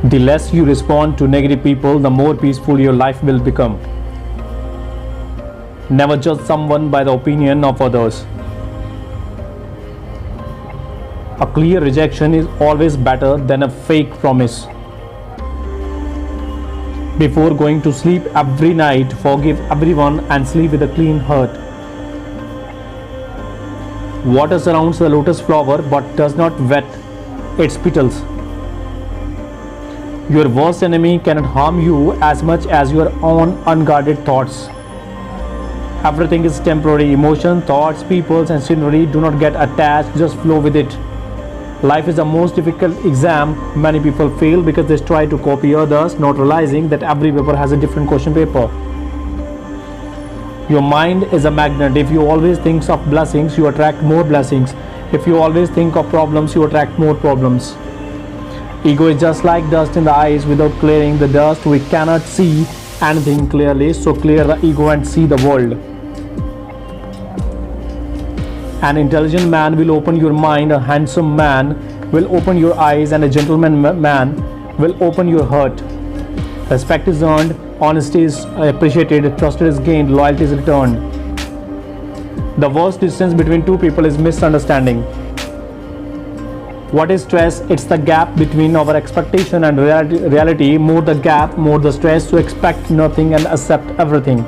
The less you respond to negative people, the more peaceful your life will become. Never judge someone by the opinion of others. A clear rejection is always better than a fake promise. Before going to sleep every night, forgive everyone and sleep with a clean heart. Water surrounds the lotus flower but does not wet its petals. Your worst enemy cannot harm you as much as your own unguarded thoughts. Everything is temporary. Emotion, thoughts, people, and scenery do not get attached, just flow with it. Life is the most difficult exam. Many people fail because they try to copy others, not realizing that every paper has a different question paper. Your mind is a magnet. If you always think of blessings, you attract more blessings. If you always think of problems, you attract more problems. Ego is just like dust in the eyes. Without clearing the dust, we cannot see anything clearly. So clear the ego and see the world. An intelligent man will open your mind, a handsome man will open your eyes, and a gentleman man will open your heart. Respect is earned, honesty is appreciated, trust is gained, loyalty is returned. The worst distance between two people is misunderstanding. What is stress? It's the gap between our expectation and reality. More the gap, more the stress. So expect nothing and accept everything.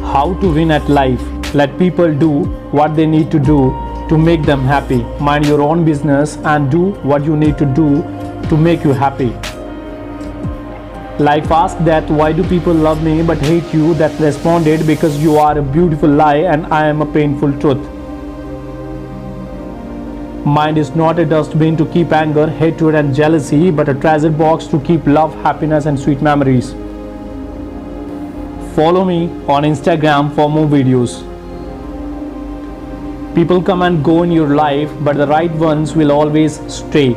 How to win at life? Let people do what they need to do to make them happy. Mind your own business and do what you need to do to make you happy. Life asked that why do people love me but hate you? That responded because you are a beautiful lie and I am a painful truth. Mind is not a dustbin to keep anger, hatred and jealousy, but a treasure box to keep love, happiness and sweet memories. Follow me on Instagram for more videos. People come and go in your life, but the right ones will always stay.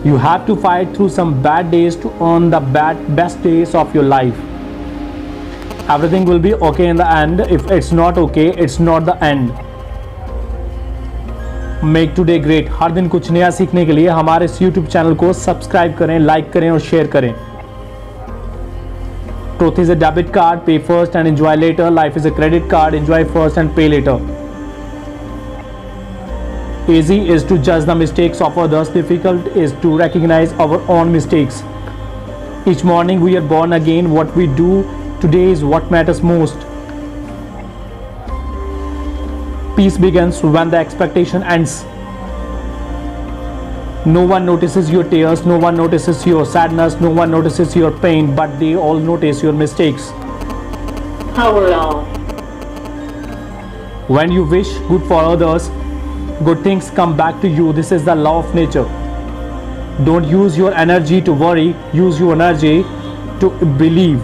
You have to fight through some bad days to earn the best days of your life. Everything will be okay in the end. If it's not okay, it's not the end. Make today great. हर दिन कुछ नया सीखने के लिए हमारे इस YouTube channel को सब्सक्राइब करें, लाइक करें और शेयर करें। Truth is a debit card, pay first and enjoy later. Life is a credit card, enjoy first and pay later. Easy is to judge the mistakes of others, difficult is to recognize our own mistakes. Each morning we are born again. What we do today is what matters most. Peace begins when the expectation ends. No one notices your tears, no one notices your sadness, no one notices your pain, but they all notice your mistakes. Power on. When you wish good for others, good things come back to you. This is the law of nature. Don't use your energy to worry, use your energy to believe.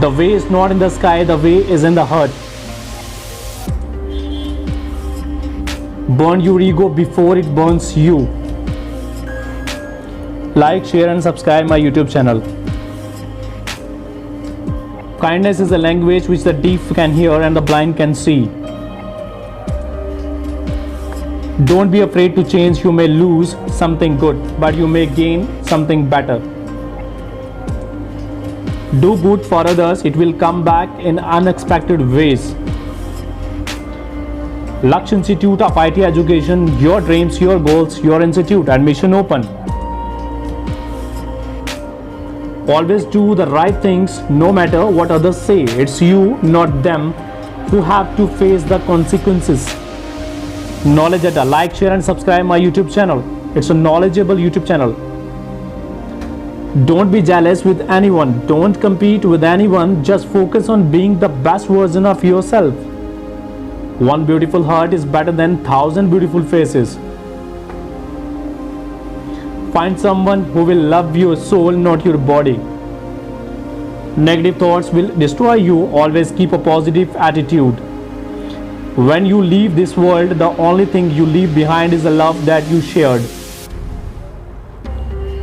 The way is not in the sky, the way is in the heart. Burn your ego before it burns you. Like, share and subscribe my YouTube channel. Kindness is a language which the deaf can hear and the blind can see. Don't be afraid to change. You may lose something good, but you may gain something better. Do good for others, it will come back in unexpected ways. Laksh Institute of IT Education, your dreams, your goals, your institute, admission open. Always do the right things no matter what others say. It's you, not them, who have to face the consequences. Knowledge Adda. Like, share and subscribe my YouTube channel. It's a knowledgeable YouTube channel. Don't be jealous with anyone. Don't compete with anyone. Just focus on being the best version of yourself. One beautiful heart is better than 1,000 beautiful faces. Find someone who will love your soul, not your body. Negative thoughts will destroy you. Always keep a positive attitude. When you leave this world, the only thing you leave behind is the love that you shared.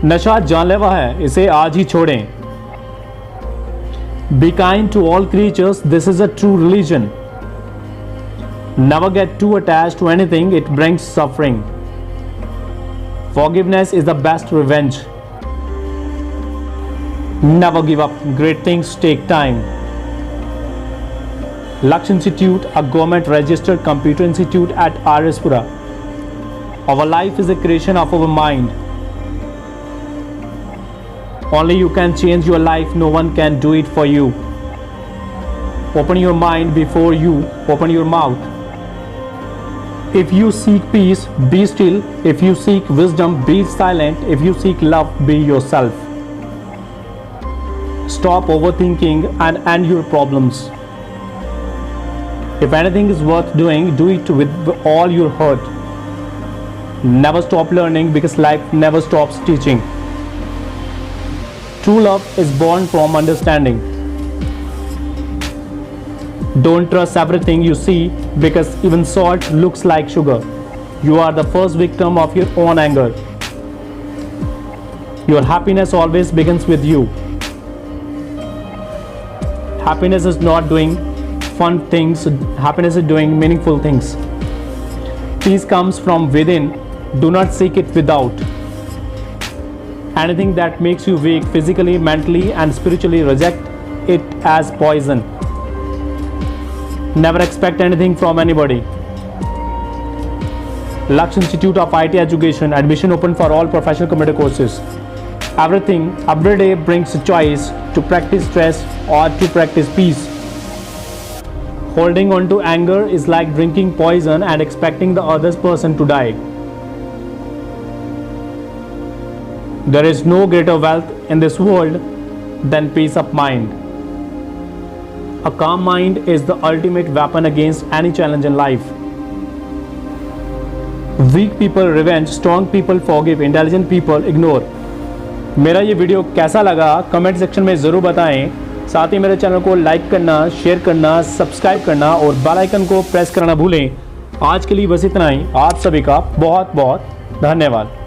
नशा जानलेवा है, इसे आज ही छोड़ें। Be kind to all creatures. This is a true religion. Never get too attached to anything, it brings suffering. Forgiveness is the best revenge. Never give up. Great things take time. Laksh Institute, a government registered computer institute at Arispura. Our life is a creation of our mind. Only you can change your life, no one can do it for you. Open your mind before you open your mouth. If you seek peace, be still. If you seek wisdom, be silent. If you seek love, be yourself. Stop overthinking and end your problems. If anything is worth doing, do it with all your heart. Never stop learning because life never stops teaching. True love is born from understanding. Don't trust everything you see because even salt looks like sugar. You are the first victim of your own anger. Your happiness always begins with you. Happiness is not doing fun things, happiness is doing meaningful things. Peace comes from within, do not seek it without. Anything that makes you weak physically, mentally, and spiritually, reject it as poison. Never expect anything from anybody. Laksh Institute of IT Education, admission open for all professional computer courses. Everything, every day brings a choice to practice stress or to practice peace. Holding on to anger is like drinking poison and expecting the other person to die. There is no greater wealth in this world than peace of mind. A calm mind is the ultimate weapon against any challenge in life. Weak people revenge, strong people forgive, intelligent people ignore. मेरा ये video कैसा लगा comment section में ज़रूर बताएं। साथ ही मेरे channel को लाइक करना, शेयर करना, सब्सक्राइब करना और बेल आइकन को प्रेस करना भूलें। आज के लिए बस इतना ही। आप सभी का बहुत बहुत धन्यवाद।